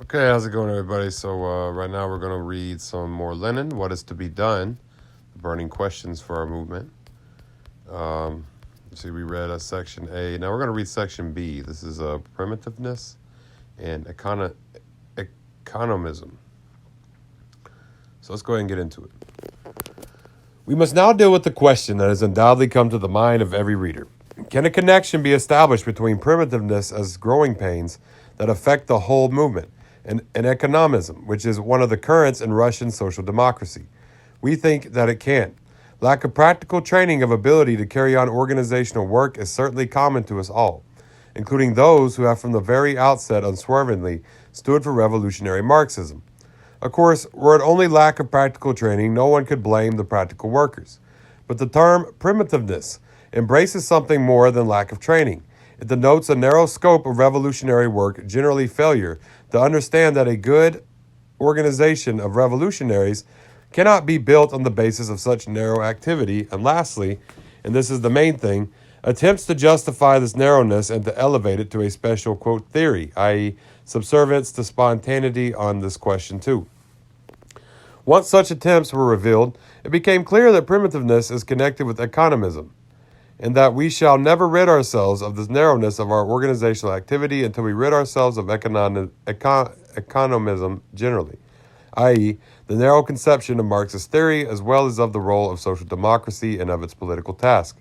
Okay, how's it going, everybody? So right now we're going to read some more Lenin, What is to be Done, the burning questions for our movement. See, we read Section A. Now we're going to read Section B. This is Primitiveness and Economism. So let's go ahead and get into it. We must now deal with the question that has undoubtedly come to the mind of every reader. Can a connection be established between primitiveness as growing pains that affect the whole movement and economism, which is one of the currents in Russian social democracy? We think that it can. Lack of practical training of ability to carry on organizational work is certainly common to us all, including those who have from the very outset unswervingly stood for revolutionary Marxism. Of course, were it only lack of practical training, no one could blame the practical workers. But the term primitiveness embraces something more than lack of training. It denotes a narrow scope of revolutionary work, generally failure, to understand that a good organization of revolutionaries cannot be built on the basis of such narrow activity. And lastly, and this is the main thing, attempts to justify this narrowness and to elevate it to a special, quote, theory, i.e., subservience to spontaneity on this question too. Once such attempts were revealed, it became clear that primitiveness is connected with economism, and that we shall never rid ourselves of this narrowness of our organizational activity until we rid ourselves of economism generally, i.e., the narrow conception of Marxist theory as well as of the role of social democracy and of its political task.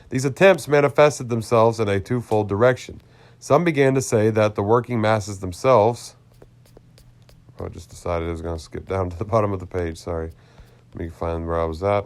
These attempts manifested themselves in a twofold direction. Some began to say that the working masses themselves... I just decided I was going to skip down to the bottom of the page, sorry. Let me find where I was at.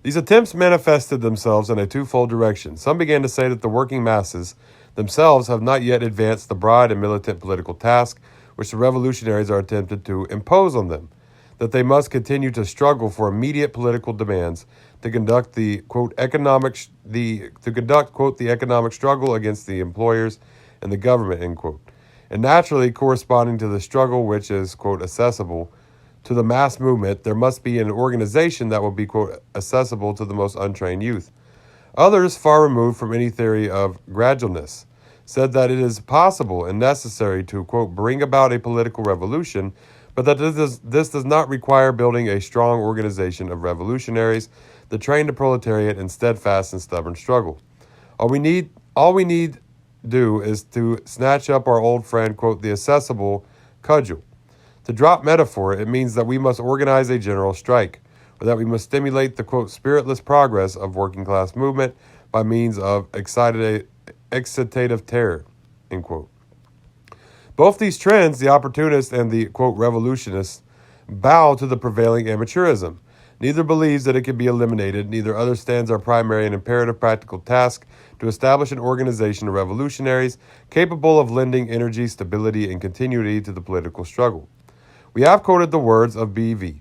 These attempts manifested themselves in a twofold direction. Some began to say that the working masses themselves have not yet advanced the broad and militant political task which the revolutionaries are attempted to impose on them, that they must continue to struggle for immediate political demands to conduct the quote the economic struggle against the employers and the government, end quote, and naturally corresponding to the struggle which is quote accessible to the mass movement, there must be an organization that will be quote accessible to the most untrained youth. Others, far removed from any theory of gradualness, said that it is possible and necessary to quote bring about a political revolution, but that this does not require building a strong organization of revolutionaries that train the proletariat in steadfast and stubborn struggle. All we need do is to snatch up our old friend, quote, the accessible cudgel. To drop metaphor, it means that we must organize a general strike, or that we must stimulate the, quote, spiritless progress of working class movement by means of excitative terror, end quote. Both these trends, the opportunists and the, quote, revolutionists, bow to the prevailing amateurism. Neither believes that it can be eliminated. Neither understands our primary and imperative practical task to establish an organization of revolutionaries capable of lending energy, stability, and continuity to the political struggle. We have quoted the words of B.V.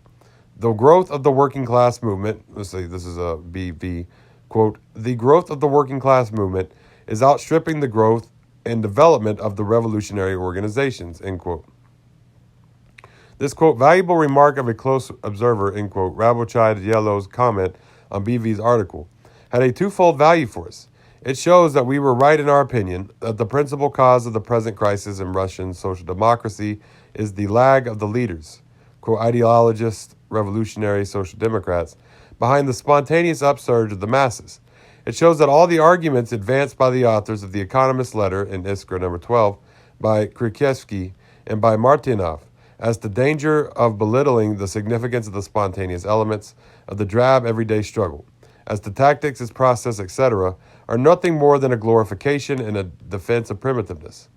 The growth of the working class movement, let's say this is a B.V., quote, the growth of the working class movement is outstripping the growth and development of the revolutionary organizations, end quote. This, quote, valuable remark of a close observer, end quote, Rabochai Yellow's comment on BV's article, had a twofold value for us. It shows that we were right in our opinion that the principal cause of the present crisis in Russian social democracy is the lag of the leaders, quote, ideologists, revolutionary social democrats, behind the spontaneous upsurge of the masses. It shows that all the arguments advanced by the authors of the Economist letter in Iskra number 12, by Krikevsky and by Martynov, as the danger of belittling the significance of the spontaneous elements of the drab everyday struggle, as the tactics, its process, etc., are nothing more than a glorification and a defense of primitiveness.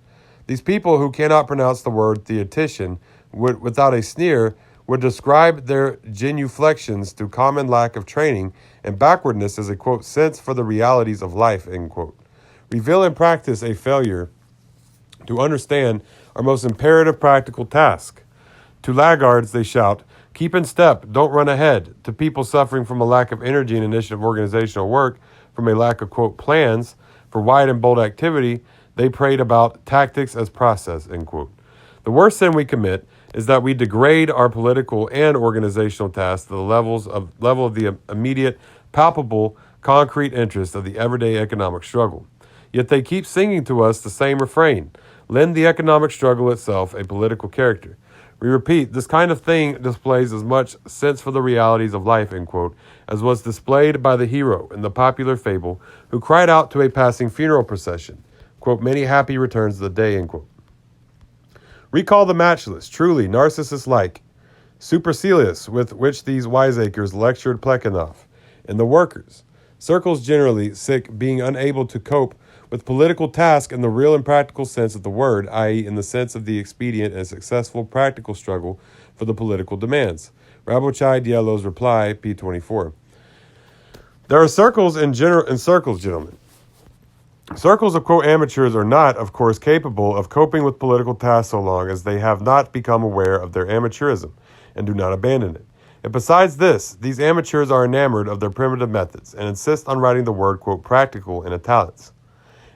These people who cannot pronounce the word theoretician would, without a sneer, would describe their genuflections to common lack of training and backwardness as a, quote, sense for the realities of life, end quote. Reveal in practice a failure to understand our most imperative practical task. To laggards, they shout, keep in step, don't run ahead. To people suffering from a lack of energy and initiative organizational work, from a lack of, quote, plans for wide and bold activity, they prayed about tactics as process, end quote. The worst sin we commit is that we degrade our political and organizational tasks to the level of the immediate, palpable concrete interest of the everyday economic struggle. Yet they keep singing to us the same refrain, lend the economic struggle itself a political character. We repeat, this kind of thing displays as much sense for the realities of life, end quote, as was displayed by the hero in the popular fable who cried out to a passing funeral procession, quote, many happy returns of the day, end quote. Recall the matchless, truly Narcissus-like supercilious with which these wiseacres lectured Plekhanov and the workers. Circles generally, sick, being unable to cope with political task in the real and practical sense of the word, i.e. in the sense of the expedient and successful practical struggle for the political demands. Rabochai Diallo's reply, p. 24. There are circles in circles, gentlemen. Circles of, quote, amateurs are not, of course, capable of coping with political tasks so long as they have not become aware of their amateurism and do not abandon it. And besides this, these amateurs are enamored of their primitive methods and insist on writing the word, quote, practical in italics.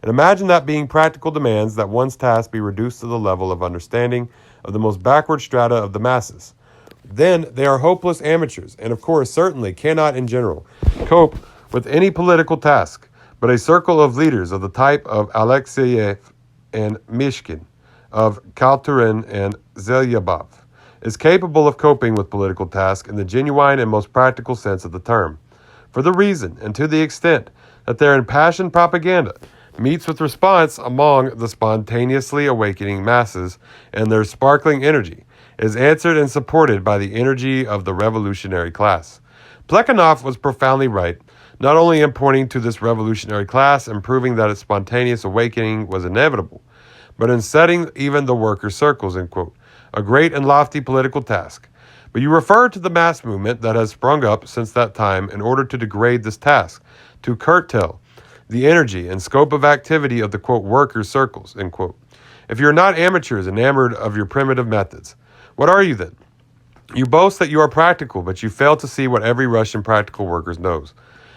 And imagine that being practical demands that one's task be reduced to the level of understanding of the most backward strata of the masses. Then they are hopeless amateurs, and of course certainly cannot in general cope with any political task, but a circle of leaders of the type of Alexeyev and Mishkin, of Kalturin and Zelyabov, is capable of coping with political tasks in the genuine and most practical sense of the term, for the reason and to the extent that their impassioned propaganda meets with response among the spontaneously awakening masses, and their sparkling energy is answered and supported by the energy of the revolutionary class. Plekhanov was profoundly right, not only in pointing to this revolutionary class and proving that its spontaneous awakening was inevitable, but in setting even the worker circles, end quote, a great and lofty political task. But you refer to the mass movement that has sprung up since that time in order to degrade this task, to curtail the energy and scope of activity of the, quote, worker circles, end quote. If you're not amateurs enamored of your primitive methods, what are you then? You boast that you are practical, but you fail to see what every Russian practical worker knows.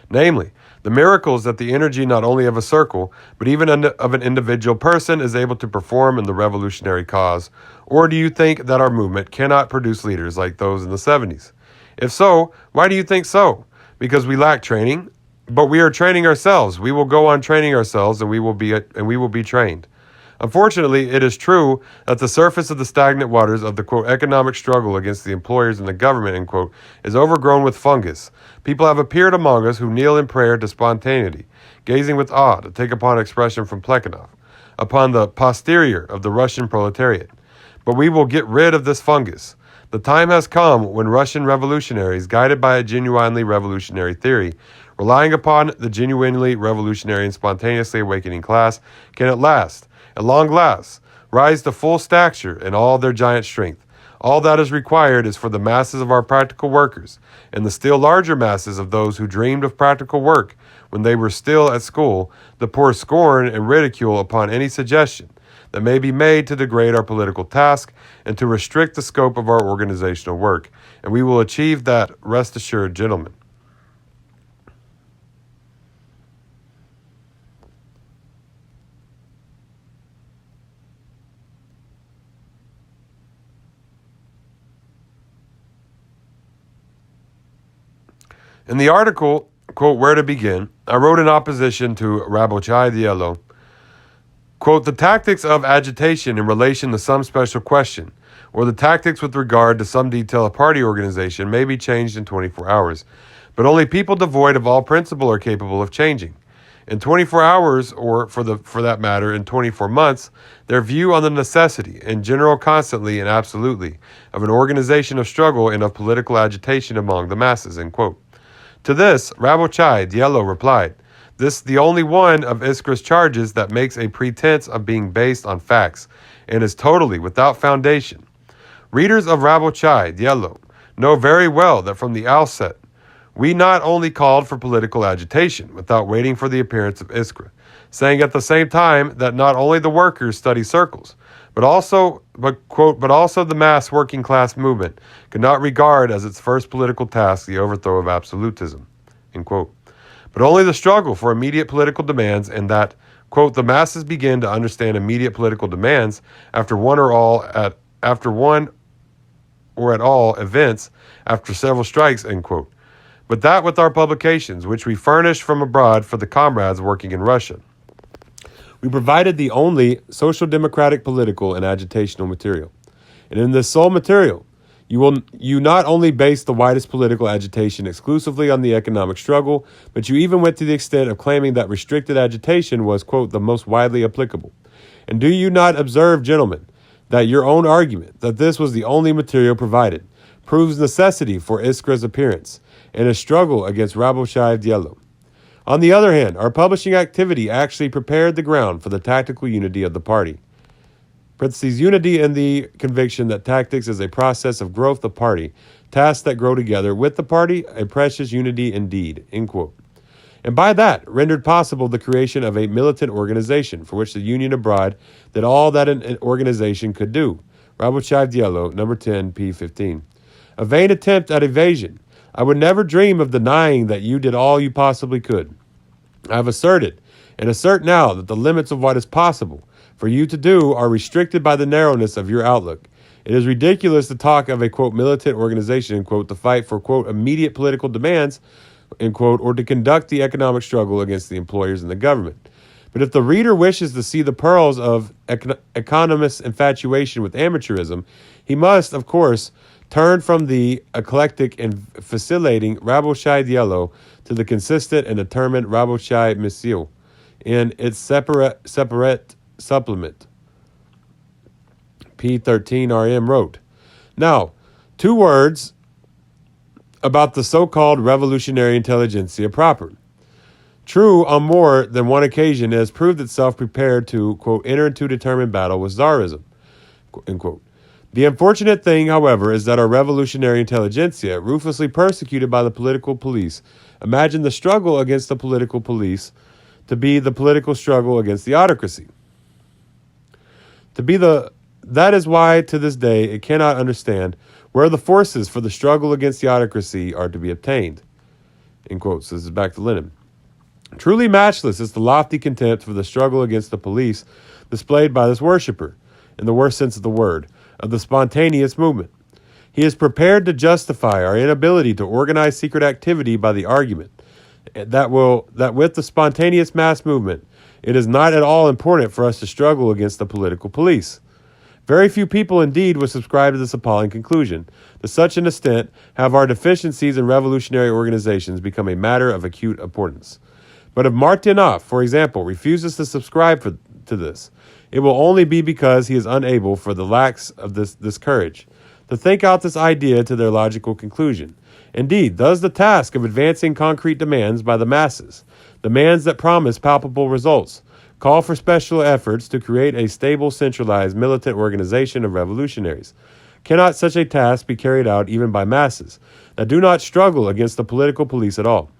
Namely, the miracles that the energy not only of a circle, but even of an individual person is able to perform in the revolutionary cause. Or do you think that our movement cannot produce leaders like those in the 70s? If so, why do you think so? Because we lack training? But we are training ourselves. We will go on training ourselves, and we will be trained. Unfortunately, it is true that the surface of the stagnant waters of the, quote, economic struggle against the employers and the government, end quote, is overgrown with fungus. People have appeared among us who kneel in prayer to spontaneity, gazing with awe, to take upon expression from Plekhanov, upon the posterior of the Russian proletariat. But we will get rid of this fungus. The time has come when Russian revolutionaries, guided by a genuinely revolutionary theory, relying upon the genuinely revolutionary and spontaneously awakening class, can at long last, rise to full stature in all their giant strength. All that is required is for the masses of our practical workers, and the still larger masses of those who dreamed of practical work when they were still at school, to pour scorn and ridicule upon any suggestion that may be made to degrade our political task and to restrict the scope of our organizational work. And we will achieve that, rest assured, gentlemen. In the article, quote, Where to Begin, I wrote in opposition to Rabochai Diallo, quote, the tactics of agitation in relation to some special question, or the tactics with regard to some detail of party organization may be changed in 24 hours, but only people devoid of all principle are capable of changing. In 24 hours, or for that matter, in 24 months, their view on the necessity, in general, constantly and absolutely, of an organization of struggle and of political agitation among the masses, end quote. To this, Rabochai Diallo replied, this the only one of Iskra's charges that makes a pretense of being based on facts and is totally without foundation. Readers of Rabochai Diallo know very well that from the outset, we not only called for political agitation without waiting for the appearance of Iskra, saying at the same time that not only the workers study circles, but also the mass working class movement could not regard as its first political task the overthrow of absolutism, end quote. But only the struggle for immediate political demands, and that, quote, the masses begin to understand immediate political demands after one or at all events, after several strikes, end quote. but that with our publications, which we furnished from abroad for the comrades working in Russia. We provided the only social democratic political and agitational material. And in this sole material, you not only base the widest political agitation exclusively on the economic struggle, but you even went to the extent of claiming that restricted agitation was, quote, the most widely applicable. And do you not observe, gentlemen, that your own argument, that this was the only material provided, proves necessity for Iskra's appearance and a struggle against Raboshayev Diallo? On the other hand, our publishing activity actually prepared the ground for the tactical unity of the party. Unity in the conviction that tactics is a process of growth of party, tasks that grow together with the party, a precious unity indeed, end quote. And by that, rendered possible the creation of a militant organization for which the Union abroad did all that an organization could do. Raboshayev Diallo, number 10, p. 15. A vain attempt at evasion. I would never dream of denying that you did all you possibly could. I have asserted, and assert now, that the limits of what is possible for you to do are restricted by the narrowness of your outlook. It is ridiculous to talk of a, quote, militant organization, end quote, to fight for, quote, immediate political demands, end quote, or to conduct the economic struggle against the employers and the government. But if the reader wishes to see the pearls of economist infatuation with amateurism, he must, of course, turn from the eclectic and vacillating Raboshayev Diallo to the consistent and determined Raboshayev Misil in its separate supplement. P13 RM wrote, now, 2 words about the so-called revolutionary intelligentsia proper. True, on more than one occasion, it has proved itself prepared to, quote, enter into determined battle with Tsarism, end quote. The unfortunate thing, however, is that our revolutionary intelligentsia, ruthlessly persecuted by the political police, imagine the struggle against the political police to be the political struggle against the autocracy. That is why, to this day, it cannot understand where the forces for the struggle against the autocracy are to be obtained. End quote. So this is back to Lenin. Truly matchless is the lofty contempt for the struggle against the police displayed by this worshipper, in the worst sense of the word, of the spontaneous movement. He is prepared to justify our inability to organize secret activity by the argument that with the spontaneous mass movement, it is not at all important for us to struggle against the political police. Very few people indeed would subscribe to this appalling conclusion. To such an extent have our deficiencies in revolutionary organizations become a matter of acute importance. But if Martynov, for example, refuses to subscribe to this, it will only be because he is unable, for the lack of this courage, to think out this idea to their logical conclusion. Indeed, does the task of advancing concrete demands by the masses, demands that promise palpable results, call for special efforts to create a stable, centralized, militant organization of revolutionaries? Cannot such a task be carried out even by masses that do not struggle against the political police at all?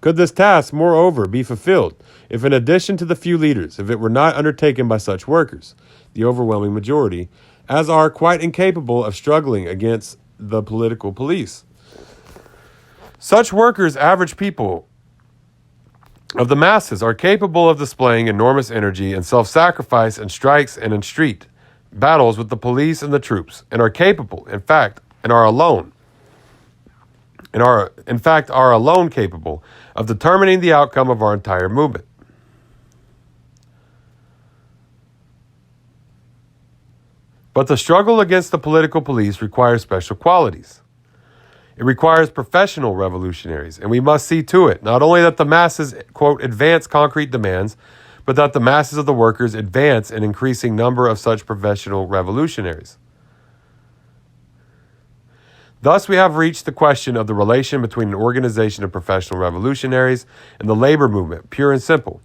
Could this task, moreover, be fulfilled if, in addition to the few leaders, if it were not undertaken by such workers, the overwhelming majority, as are quite incapable of struggling against the political police? Such workers, average people of the masses, are capable of displaying enormous energy and self-sacrifice in strikes and in street battles with the police and the troops, and are capable, in fact, are alone capable of determining the outcome of our entire movement. But the struggle against the political police requires special qualities. It requires professional revolutionaries, and we must see to it not only that the masses, quote, advance concrete demands, but that the masses of the workers advance an increasing number of such professional revolutionaries. Thus, we have reached the question of the relation between an organization of professional revolutionaries and the labor movement, pure and simple.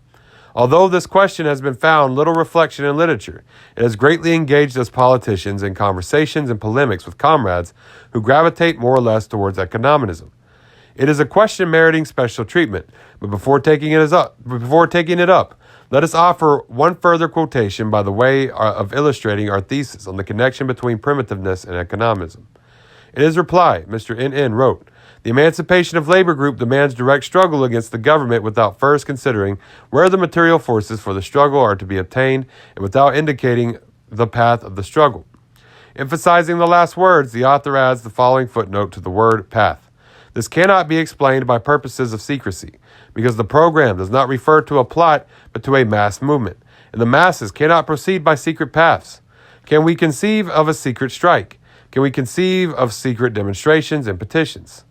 Although this question has been found little reflection in literature, it has greatly engaged us politicians in conversations and polemics with comrades who gravitate more or less towards economism. It is a question meriting special treatment, but before taking it up, let us offer one further quotation by the way of illustrating our thesis on the connection between primitiveness and economism. In his reply, Mr. N.N. wrote, "The emancipation of labor group demands direct struggle against the government without first considering where the material forces for the struggle are to be obtained and without indicating the path of the struggle." Emphasizing the last words, the author adds the following footnote to the word path. This cannot be explained by purposes of secrecy, because the program does not refer to a plot but to a mass movement, and the masses cannot proceed by secret paths. Can we conceive of a secret strike? Can we conceive of secret demonstrations and petitions?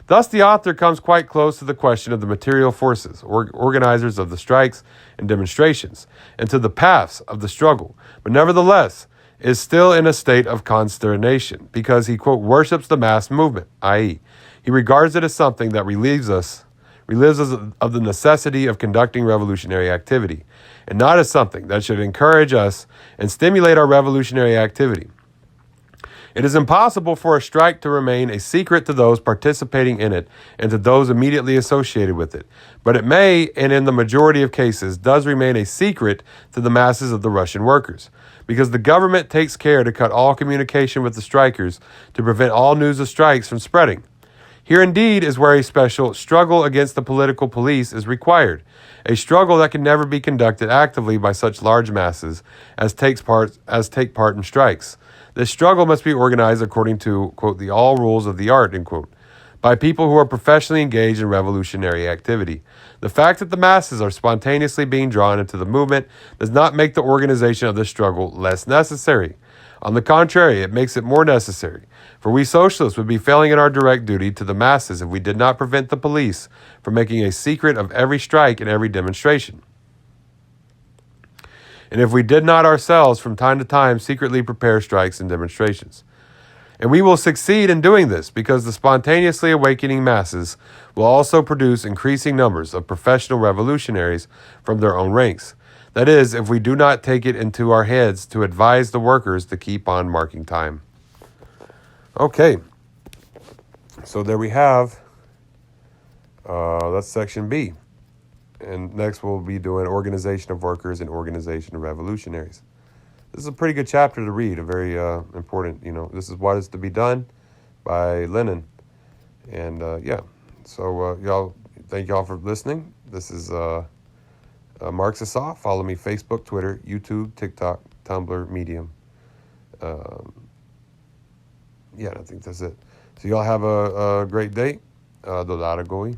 Thus, the author comes quite close to the question of the material forces, or organizers of the strikes and demonstrations, and to the paths of the struggle, but nevertheless is still in a state of consternation, because he, quote, worships the mass movement, i.e., he regards it as something that relieves us of the necessity of conducting revolutionary activity, and not as something that should encourage us and stimulate our revolutionary activity. It is impossible for a strike to remain a secret to those participating in it and to those immediately associated with it, but it may, and in the majority of cases, does remain a secret to the masses of the Russian workers, because the government takes care to cut all communication with the strikers to prevent all news of strikes from spreading. Here indeed is where a special struggle against the political police is required, a struggle that can never be conducted actively by such large masses as take part in strikes. This struggle must be organized according to, quote, the all rules of the art, end quote, by people who are professionally engaged in revolutionary activity. The fact that the masses are spontaneously being drawn into the movement does not make the organization of the struggle less necessary. On the contrary, it makes it more necessary, for we socialists would be failing in our direct duty to the masses if we did not prevent the police from making a secret of every strike and every demonstration. And if we did not ourselves from time to time secretly prepare strikes and demonstrations. And we will succeed in doing this because the spontaneously awakening masses will also produce increasing numbers of professional revolutionaries from their own ranks. That is, if we do not take it into our heads to advise the workers to keep on marking time. Okay, so there we have, that's section B. And next we'll be doing organization of workers and organization of revolutionaries. This is a pretty good chapter to read, a very important, this is what is to be done by Lenin. And so y'all, thank y'all for listening. This is Marxist Off. Follow me Facebook, Twitter, YouTube, TikTok, Tumblr, Medium. I think that's it. So y'all have a great day. Do lado goey.